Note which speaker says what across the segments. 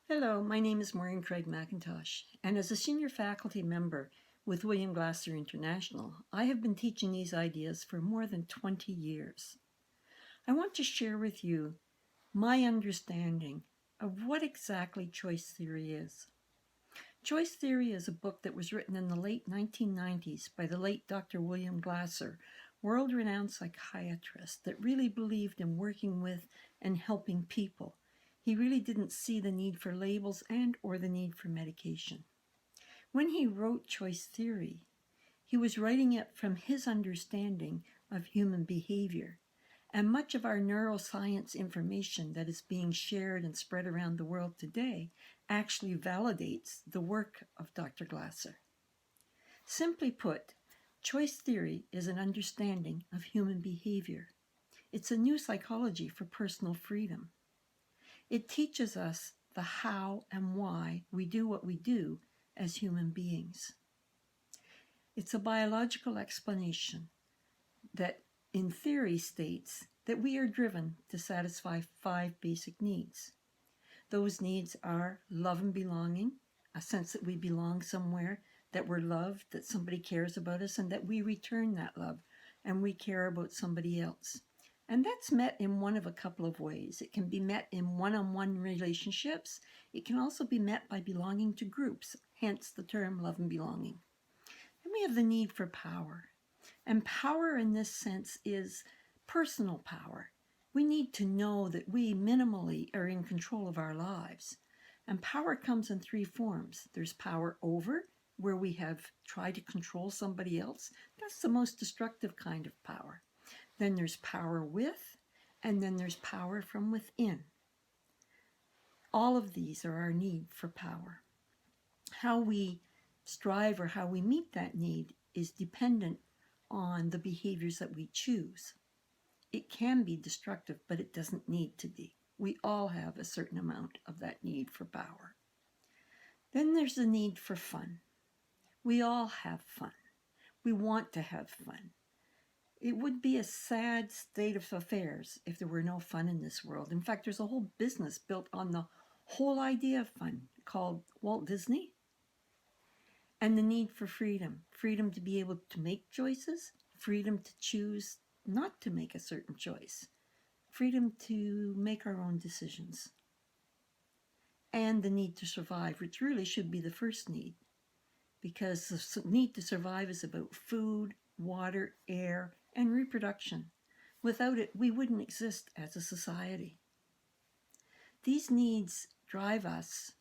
Speaker 1: Hello, my name is Maureen Craig McIntosh, and as a senior faculty member with William Glasser International, I have been teaching these ideas for more than 20 years. I want to share with you my understanding of what exactly choice theory is. Choice theory is a book that was written in the late 1990s by the late Dr. William Glasser, world-renowned psychiatrist that really believed in working with and helping people. He really didn't see the need for labels and or the need for medication. When he wrote choice theory, he was writing it from his understanding of human behavior. And much of our neuroscience information that is being shared and spread around the world today actually validates the work of Dr. Glasser. Simply put, choice theory is an understanding of human behavior. It's a new psychology for personal freedom. It teaches us the how and why we do what we do as human beings. It's a biological explanation that in theory states that we are driven to satisfy 5 basic needs. Those needs are love and belonging, a sense that we belong somewhere, that we're loved, that somebody cares about us, and that we return that love and we care about somebody else. And that's met in one of a couple of ways. It can be met in one-on-one relationships. It can also be met by belonging to groups, hence the term love and belonging. And we have the need for power. And power in this sense is personal power. We need to know that we minimally are in control of our lives. And power comes in 3 forms. There's power over, where we have tried to control somebody else. That's the most destructive kind of power. Then there's power with, and then there's power from within. All of these are our need for power. How we strive or how we meet that need is dependent on the behaviors that we choose. It can be destructive, but it doesn't need to be. We all have a certain amount of that need for power. Then there's the need for fun. We all have fun. We want to have fun. It would be a sad state of affairs if there were no fun in this world. In fact, there's a whole business built on the whole idea of fun called Walt Disney. And the need for freedom. Freedom to be able to make choices. Freedom to choose not to make a certain choice. Freedom to make our own decisions. And the need to survive, which really should be the first need. Because the need to survive is about food, water, air, and reproduction. Without it, we wouldn't exist as a society. These needs drive us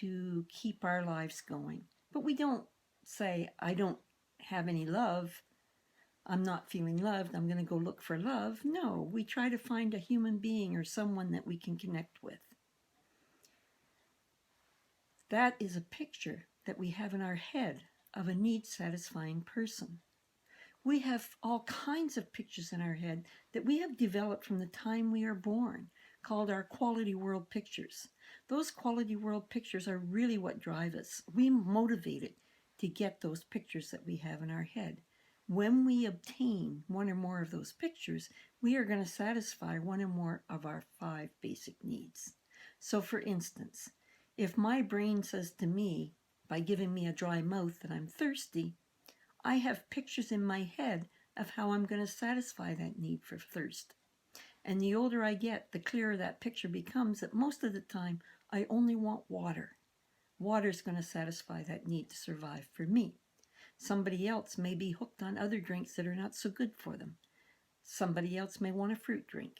Speaker 1: to keep our lives going. But we don't say, I don't have any love, I'm not feeling loved, I'm going to go look for love. No, we try to find a human being or someone that we can connect with. That is a picture that we have in our head of a need-satisfying person. We have all kinds of pictures in our head that we have developed from the time we are born, called our quality world pictures. Those quality world pictures are really what drive us. We motivate it to get those pictures that we have in our head. When we obtain one or more of those pictures, we are going to satisfy one or more of our 5 basic needs. So for instance, if my brain says to me, by giving me a dry mouth, that I'm thirsty, I have pictures in my head of how I'm going to satisfy that need for thirst. And the older I get, the clearer that picture becomes that most of the time I only want water. Water is going to satisfy that need to survive for me. Somebody else may be hooked on other drinks that are not so good for them. Somebody else may want a fruit drink.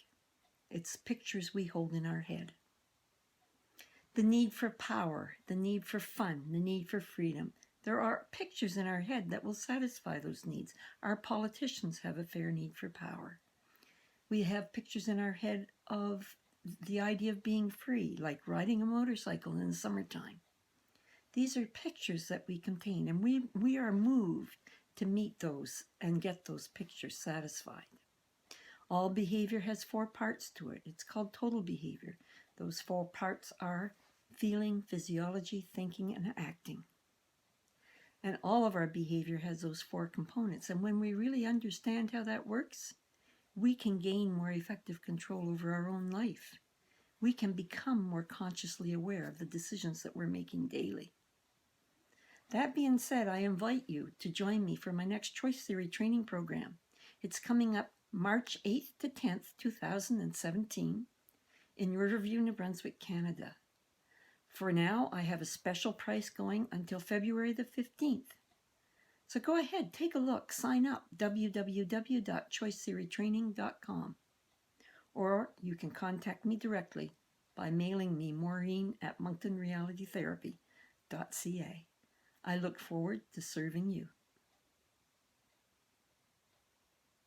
Speaker 1: It's pictures we hold in our head. The need for power, the need for fun, the need for freedom. There are pictures in our head that will satisfy those needs. Our politicians have a fair need for power. We have pictures in our head of the idea of being free, like riding a motorcycle in the summertime. These are pictures that we contain, and we are moved to meet those and get those pictures satisfied. All behavior has 4 parts to it. It's called total behavior. Those 4 parts are feeling, physiology, thinking, and acting. And all of our behavior has those 4 components. And when we really understand how that works, we can gain more effective control over our own life. we can become more consciously aware of the decisions that we're making daily. That being said, I invite you to join me for my next choice theory training program. It's coming up March 8th to 10th, 2017 in Riverview, New Brunswick, Canada. For now, I have a special price going until February the 15th. So go ahead, take a look, sign up, www.choicetheorytraining.com. Or you can contact me directly by mailing me Maureen@monctonrealitytherapy.ca. I look forward to serving you.